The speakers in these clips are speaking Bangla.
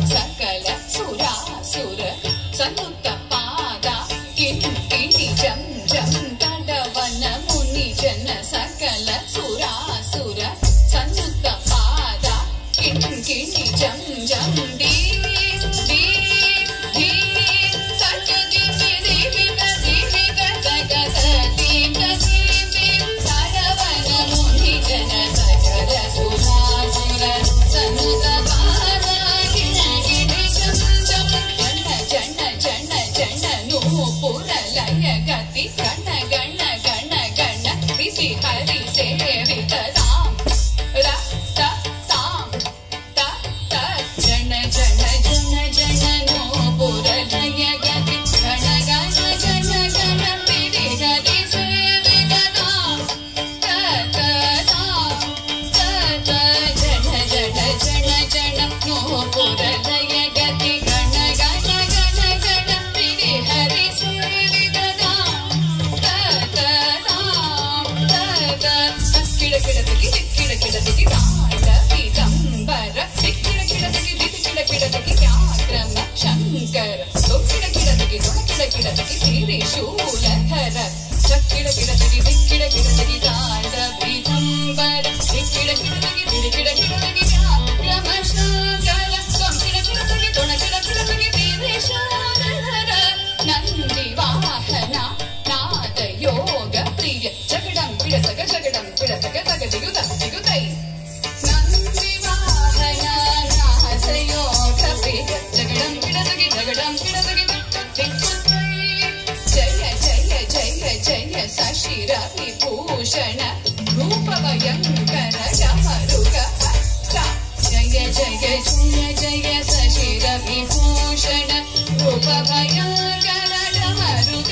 सकल सुरासुर सनुत पादा किंकिणी जम जम तडवन मुनि जन सकल सुरासुर सनुत पादा किंकिणी जम जम दी दी दी तक दिवि दिवि दिवि तक दी दी तडवन मुनि जन सकल सुरासुर सनुत पादा किंकिणी जम जम जन जन जन नूपुर लय गति गण गण गण गण ऋषि हरि सेवित राम रक्त ताम त त जन जन जन जन नूपुर लय गति गण गण गण गण ऋषि हरि सेवित राम त त ताम त त जन जन जन जन नूपुर लय गति गण गण गण गण ऋषि हरि सेवित राम त त ताम त त किड किड तकी किड किड तकी तांडवी दंबर किड किड तकी किड किड तकी व्याक्रम शंकर तो किड किड तकी त्रिशूलधर किड किड तकी तांडवी दंबर किड किड तकी व्याक्रम शंकर तो किड तकी त्रिशूलधर नंदी वाहना नाद योग प्रिय जगडं पिडसग तग दिगुद दिगुदै नंदी वाहना नाद योग प्रिय जगडं पिडसग दिगुदै जय जय जय जय शशिर विभूषण रूप भयंकर डमरुग जय जय जय जय शशिर विभूषण रूप भयंकर डमरुग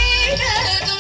Dig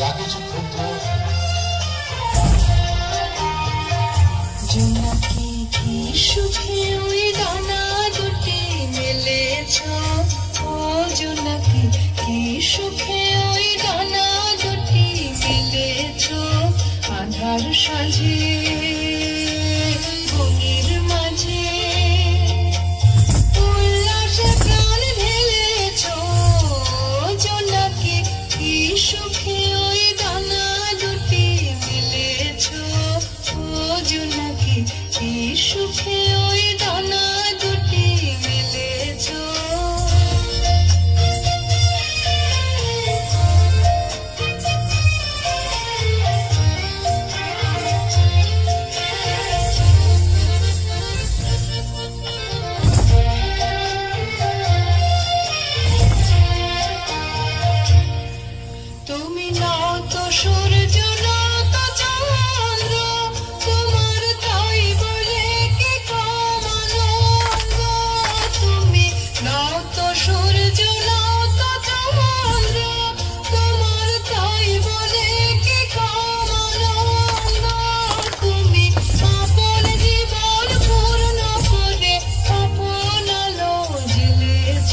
যা কিছু ক্ষুদ্র জোনাকি কি সুখে ওই ডানা দুটি মেলেছ, ও জোনাকি কি সুখে ওই ডানা দুটি মেলেছ, আধার সাজে ঘুমের মাঝে উল্লাসে প্রাণ ঢেলেছ, জোনাকি কি সুখে ওই ডানা দুটি মেলেছ, ও জোনাকি কি সুখে ওই ডানা দুটি মেলেছ। তুমি নাও তো সূর্য নাও তো চন্দ্র, তোমার তাই বলে কে কমানন্দ। তুমি নাও তো সূর্য নাও তো চন্দ্র, তোমার তাই বলে কে কমানন্দ। তুমি আপন জীবন পূর্ণ করে আপন আলো জ্বেলেছ,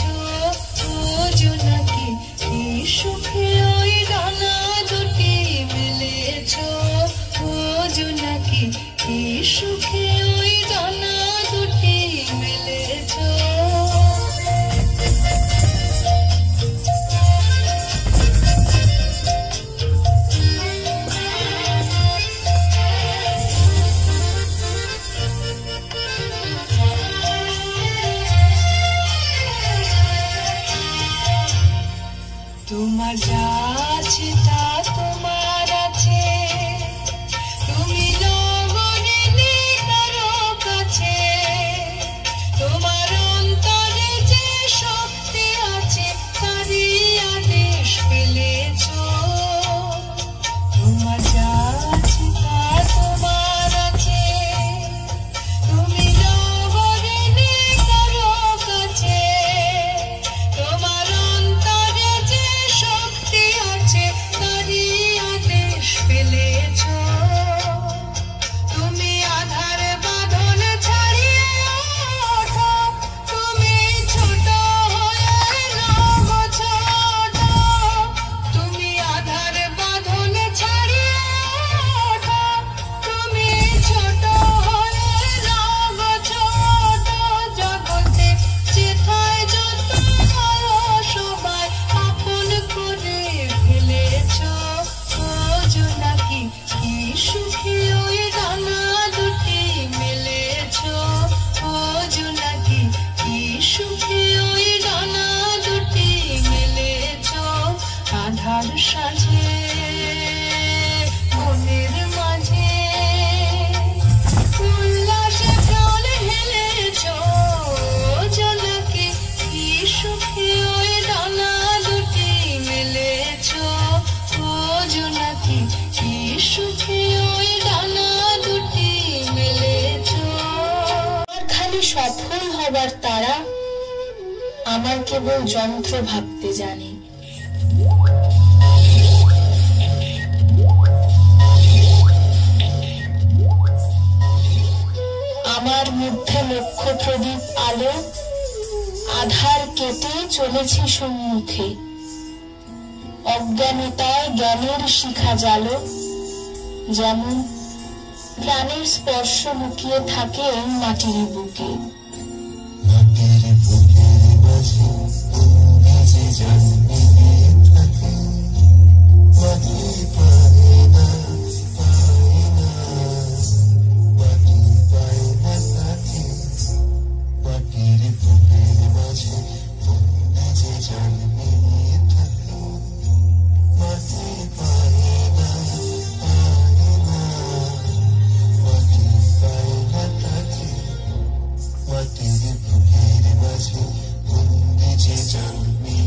ও জোনাকি কি সুখে ওই ডানা দুটি মেলেছ, ও জোনাকি কি সুখে ওই ডানা দুটি মেলেছ। তোমার যা আছে তা তোমার আছে, তুমি লগনে কারো কাছে, তোমার অন্তরে যে শক্তি আছে তারই আদেশ পেলেছ। তোমার যা আছে তা তোমার আছে, তুমি লগনে কারো কাছে, তোমার অন্তরে যে শক্তি আছে তারই আদেশ পেলেছ। তুমি আধার বাঁধন ছাড়িয়ে ওঠো, তুমি ছোট হয়ে নব ছোট। তুমি আধার বাঁধন ছাড়িয়ে ওঠো, তুমি ছোট হয়ে নব ছোট। জগতে যেথায় যত সবাই আপন করে ফেলেছ, ও জোনাকি কি সুখে ওই ডানা দুটি মেলেছ, ও জোনাকি কি সুখে ওই ডানা দুটি মেলেছ, আধার সাজে মনের মাঝে উল্লাসে প্রাণ ঢেলেছ, জোনাকি কি সুখে ওই ডানা দুটি মেলেছ, ও জোনাকি কি সুখে ওই ডানা দুটি মেলেছ। আমার খালি সফল হবার তারা, আমার কেবল যন্ত্র ভাবতে জানে। আমার মধ্যে লক্ষ্য প্রদীপ আলো, আধার কেটে চলেছে সম্মুখে, অজ্ঞানতায় জ্ঞানের শিখা জালো, যেমন প্রাণের স্পর্শ লুকিয়ে থাকে মাটির বুকে। মাটির বুকের মাঝে নিজে জন্মে থাকে, মাটি পায় না পায় না, মাটি পায় না থাকে। মাটির বুকের মাঝে নিজে জন্মে থাকে, মাটি পায় না পায় না, মাটি পায় না থাকে। মাটির বুকের মাঝে নিজে জন্মে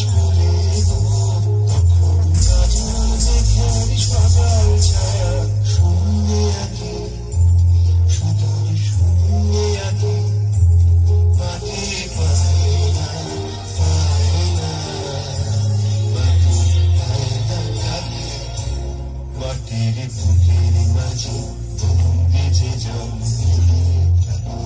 আসবে তখন কাজল দেখে সকাল ছায়া শূন্যে আঁকি শুধুই শূন্যে আঁকি মাটি পায় না মাটি পায় না থাকে মাটির বুকের মাঝে বন্দি যে জন্মে থাকে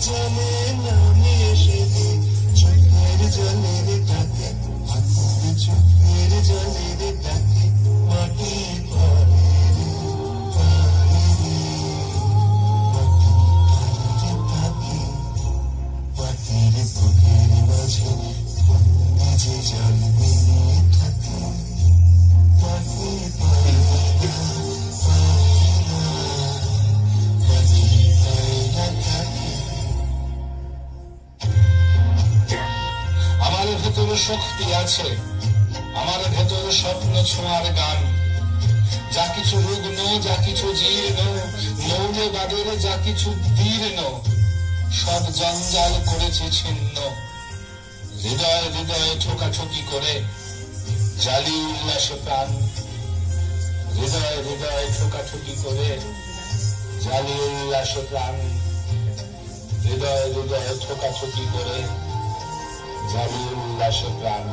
জলে নামে এসে চোখের জলের ডাকে চোখের জলের ডাকে মাটি মাটির বুকের মাঝে বন্দি যে জন্মে থাকে মাটি পায় আমার ভেতরে শক্তি আছে আমার ভেতরে স্বপ্ন ছোঁয়ার গান যা কিছু রুগ্ন যা কিছু জীর্ণ মৌলবাদের যা কিছু দীর্ণ সব জঞ্জাল করেছে ছিন্ন হৃদয় হৃদয়ে ঠোকাঠুকি করে জালি উল্লাসে প্রাণ হৃদয় হৃদয়ে ঠোকাঠুকি করে জালি উল্লাসে প্রাণ হৃদয় হৃদয়ে ঠোকাঠুকি করে জালি উল্লাসে প্রাণ